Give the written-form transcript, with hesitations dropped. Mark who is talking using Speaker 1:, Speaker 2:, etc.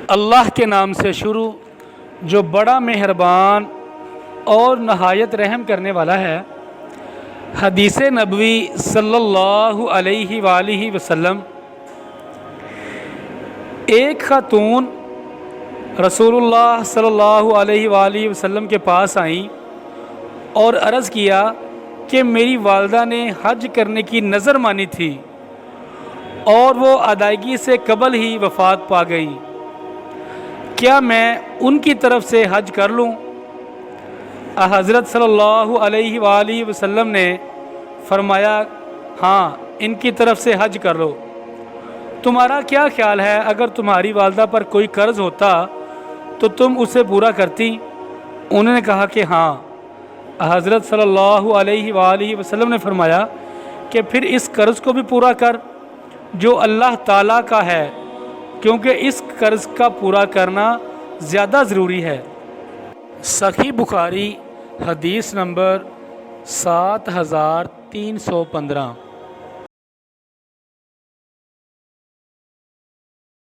Speaker 1: اللہ کے نام سے شروع جو بڑا مہربان اور نہایت رحم کرنے والا ہے۔ حدیث نبوی صلی اللہ علیہ وآلہ وسلم، ایک خاتون رسول اللہ صلی اللہ علیہ وآلہ وسلم کے پاس آئیں اور عرض کیا کہ میری والدہ نے حج کرنے کی نظر مانی تھی اور وہ ادائیگی سے قبل ہی وفات پا گئی، کیا میں ان کی طرف سے حج کر لوں؟ حضرت صلی اللہ علیہ وآلہ وسلم نے فرمایا، ہاں، ان کی طرف سے حج کر لو۔ تمہارا کیا خیال ہے اگر تمہاری والدہ پر کوئی قرض ہوتا تو تم اسے پورا کرتی؟ انہوں نے کہا کہ ہاں۔ حضرت صلی اللہ علیہ وآلہ وسلم نے فرمایا کہ پھر اس قرض کو بھی پورا کر جو اللہ تعالیٰ کا ہے، کیونکہ اس قرض کا پورا کرنا زیادہ ضروری ہے۔ صحیح بخاری حدیث نمبر 7315۔